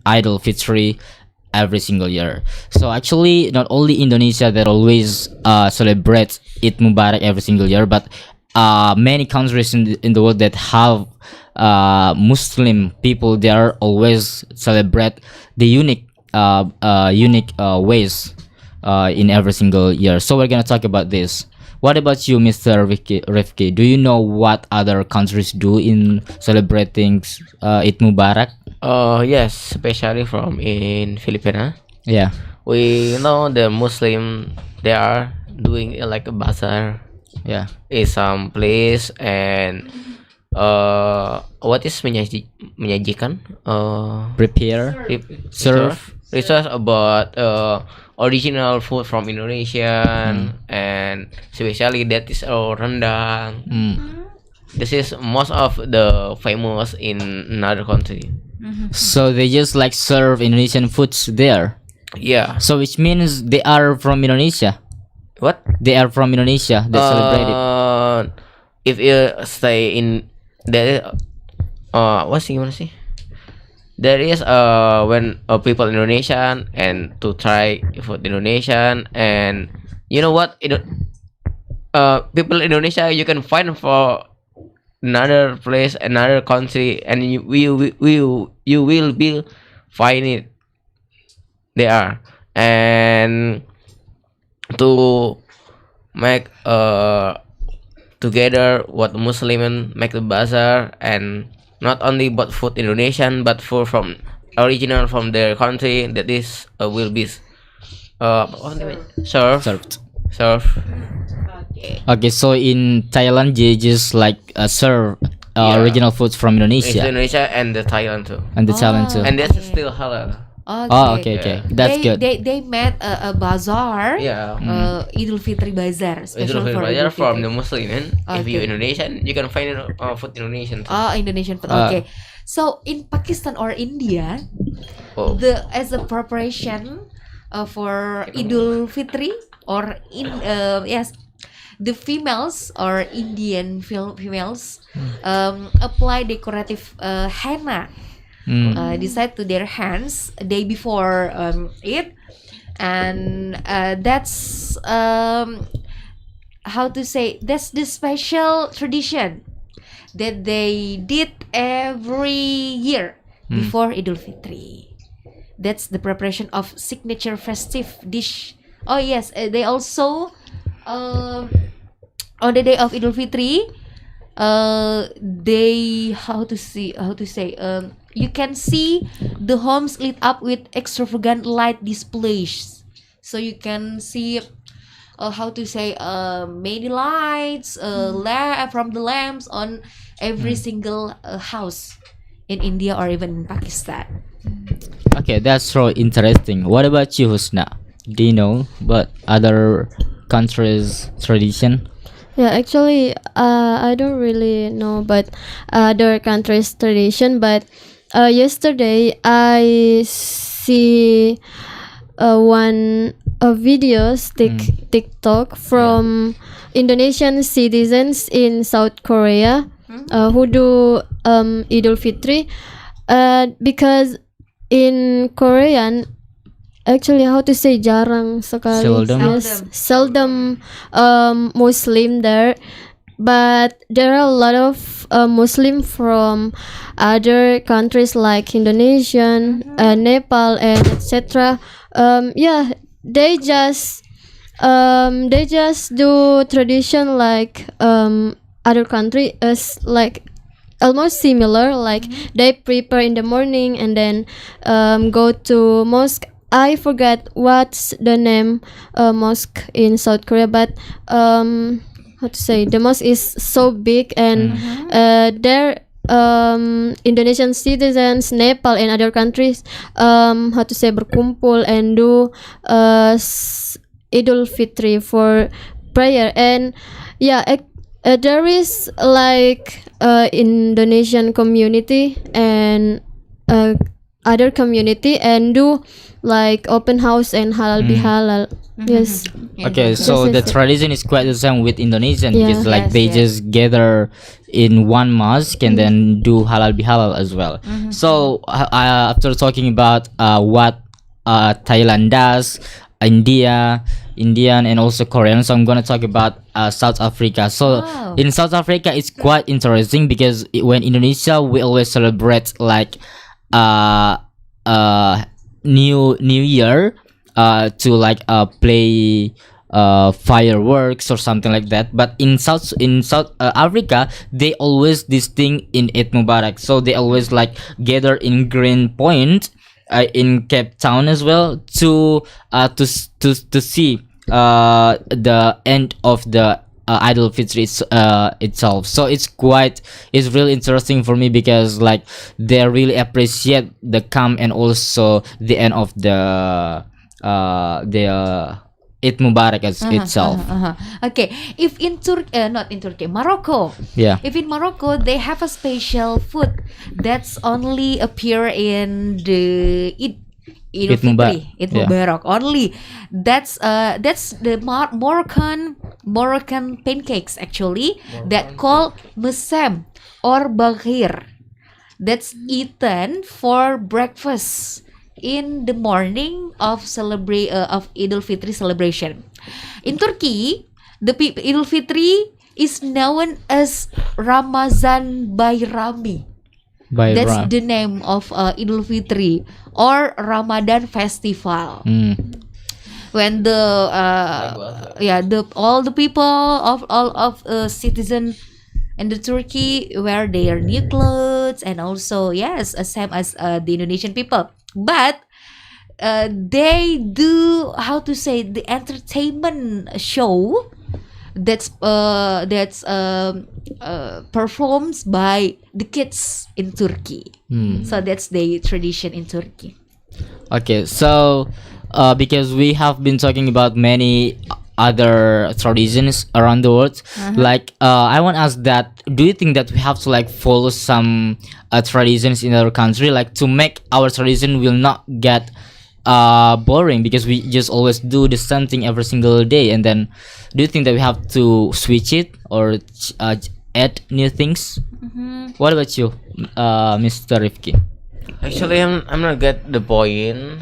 Idul Fitri every single year. So actually, not only Indonesia that always celebrates Eid Mubarak every single year, but many countries in the world that have Muslim people, they are always celebrate the unique ways in every single year. So we're gonna talk about this. What about you, Mr. Rifki? Do you know what other countries do in celebrating Eid Mubarak? Yes, especially from in Filipina. Yeah, We know the Muslim they are doing like a bazaar yeah. in some place and what is menyajikan Prepare, serve. research about original food from Indonesian Mm. and especially that is rendang. Mm. This is most of the famous in another country. So they just like serve Indonesian foods there. Yeah. So which means they are from Indonesia. What? They are from Indonesia that celebrate it. If you stay in there, what's you wanna say? There is when people Indonesian and to try food Indonesian and you know what? People Indonesia you can find for another place, another country, and you will be find it there and to make together what Muslim make the bazaar and not only but food Indonesian but food from original from their country that is will be served Served. served Okay, so in Thailand they just like serve Yeah. original foods from It's Indonesia Indonesia and the Thailand too, and the Thailand too. and that's Okay. still halal. Oh, okay, okay. That's they, good. They made a bazaar. Yeah. Idul Fitri bazaar, It's special for Idul Idul from Fitri. the Muslim, and if you Okay. Indonesian, you can find food Indonesian too. Indonesian food. Ah. Okay. So in Pakistan or India, Oh. the as a preparation for Idul Fitri or in yes, the females or Indian females apply decorative henna decide to their hands day before it, and that's how to say, that's the special tradition that they did every year before Idul Fitri. That's the preparation of signature festive dish. Oh yes, they also on the day of Idul Fitri, they how to say you can see the homes lit up with extravagant light displays. So you can see how to say many lights from the lamps on every single house in India or even in Pakistan. Okay, that's so interesting. What about you, Husna? Do you know what other countries' tradition? Yeah, actually, I don't really know about other countries' tradition, but yesterday I see one videos TikTok from Indonesian citizens in South Korea who do Idul Fitri, because in Korean, actually, how to say, jarang sekali, Seldom. yes, seldom Muslim there, but there are a lot of Muslim from other countries like Indonesian, Nepal, and etc. Yeah, they just do tradition like other country as like almost similar, like they prepare in the morning and then go to mosque. I forgot what's the name mosque in South Korea, but how to say, the mosque is so big, and there Indonesian citizens, Nepal and other countries how to say, berkumpul and do Idul Fitri for prayer. And yeah, there is like Indonesian community and other community and do like open house and halal bihalal. Yes. Okay, so Yes, the yes. tradition is quite the same with Indonesian Yeah. because like Yes, they yes. just gather in one mosque and then do halal bihalal as well. So after talking about what Thailand does, Indian and also Korean, so I'm gonna talk about South Africa. So Wow. in South Africa, it's quite interesting because when Indonesia we always celebrate like uh new year to like play fireworks or something like that, but in South Africa they always this thing in Eid Mubarak, so they always like gather in Green Point in Cape Town as well to see the end of the Idol Fitri itself. So it's really interesting for me because like they really appreciate the calm and also the end of the Eid Mubarak as itself. Okay, if in Turkey, not in Turkey, Morocco. Yeah. If in Morocco they have a special food that's only appear in the Eid Eid al-Fitri, Eid Yeah. Mubarak only. That's the Moroccan pancakes actually that called mesem or baghir. That's eaten for breakfast in the morning of Eid al-Fitri celebration. In Turkey, the Eid al-Fitri is known as Ramazan Bayrami. By That's Ram. the name of Eid al-Fitri or Ramadan festival. When the all the people of all of citizen in the Turkey wear their new clothes and also yes, same as the Indonesian people, but they do how to say the entertainment show that's performed by the kids in Turkey. So that's the tradition in Turkey. Okay, so because we have been talking about many other traditions around the world, like I want to ask that: do you think that we have to like follow some traditions in our country, like to make our tradition will not get boring because we just always do the same thing every single day? And then, do you think that we have to switch it or add new things? What about you, Mr. Rifki? Actually, I'm not get the point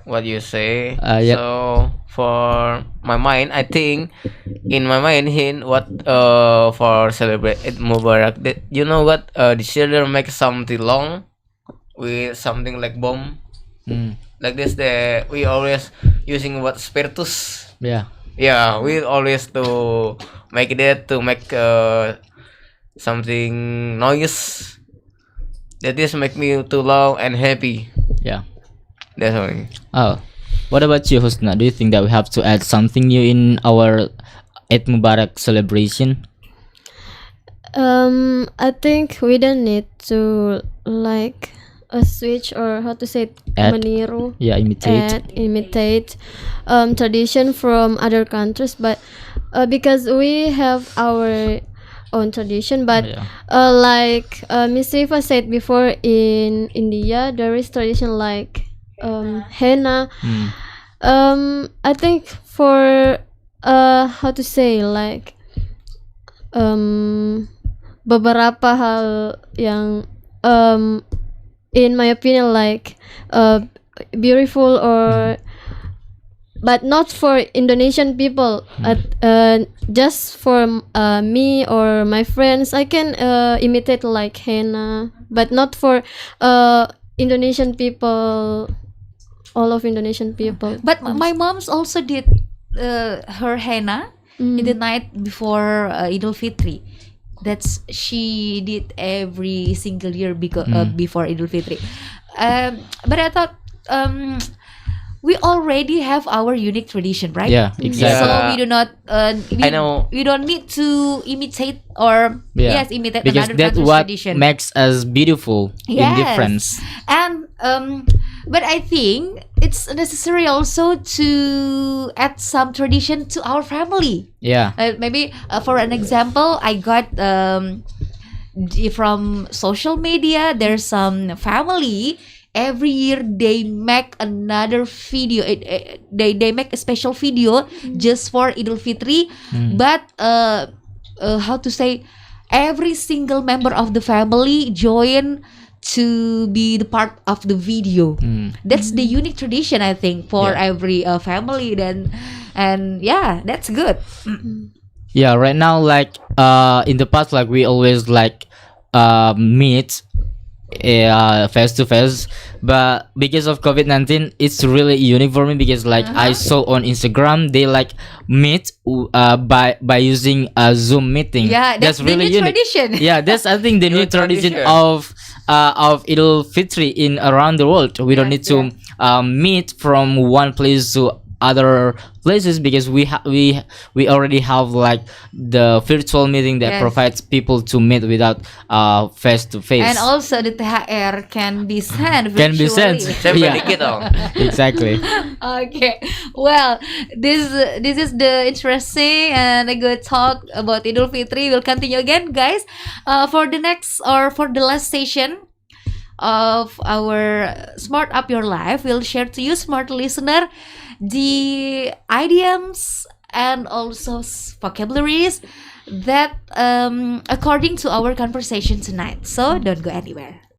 what you say. Yeah. So for my mind, I think in my mind, in what for celebrate Eid Mubarak, that you know what the children make something long with something like bomb like this. We always using what spiritus. Yeah. Yeah, we always to make it to make something noise. That is make me too loud and happy. Yeah. That's why. Oh, what about you, Husna? Do you think that we have to add something new in our Eid Mubarak celebration? I think we don't need to like a switch or how to say it, Add. meniru, Yeah, imitate. imitate tradition from other countries, but because we have our own tradition, but Yeah. like Miss Siva said before, in India there is tradition like henna. I think for how to say like beberapa hal yang in my opinion like beautiful or but not for Indonesian people, just for me or my friends. I can imitate like henna, but not for Indonesian people, all of Indonesian people. But my mom's also did her henna in the night before Eid al-Fitri. That's she did every single year before Eid al-Fitri. But I thought we already have our unique tradition, right? Yeah, exactly. So we do not. I know. We don't need to imitate or Yeah. imitate Because another that's country's what tradition. makes us beautiful in Yes. difference. And but I think it's necessary also to add some tradition to our family. Yeah. Maybe for an example, I got from social media. There's some family every year they make another video. They make a special video just for Idul Fitri. But how to say, every single member of the family join to be the part of the video. That's the unique tradition, I think, for Yeah. every family. Then, and yeah, that's good. Yeah, right now, like in the past, like we always like meet face to face, but because of COVID-19 it's really unique for me, because like I saw on Instagram they like meet by using a Zoom meeting. Yeah, that's the really new unique. tradition. Yeah, that's I think the new New tradition tradition. of Idul Fitri in around the world. We don't need to meet from one place to other places, because we already have like the virtual meeting that Yes. provides people to meet without face to face. And also the THR can be sent Can be sent. virtually. Saya Yeah. dikit dong. Exactly. Okay, well, this is the interesting and a good talk about Idul Fitri. We'll continue again, guys, for the next or for the last session of our Smart Up Your Life. We'll share to you, smart listener, the idioms and also vocabularies that according to our conversation tonight. So don't go anywhere.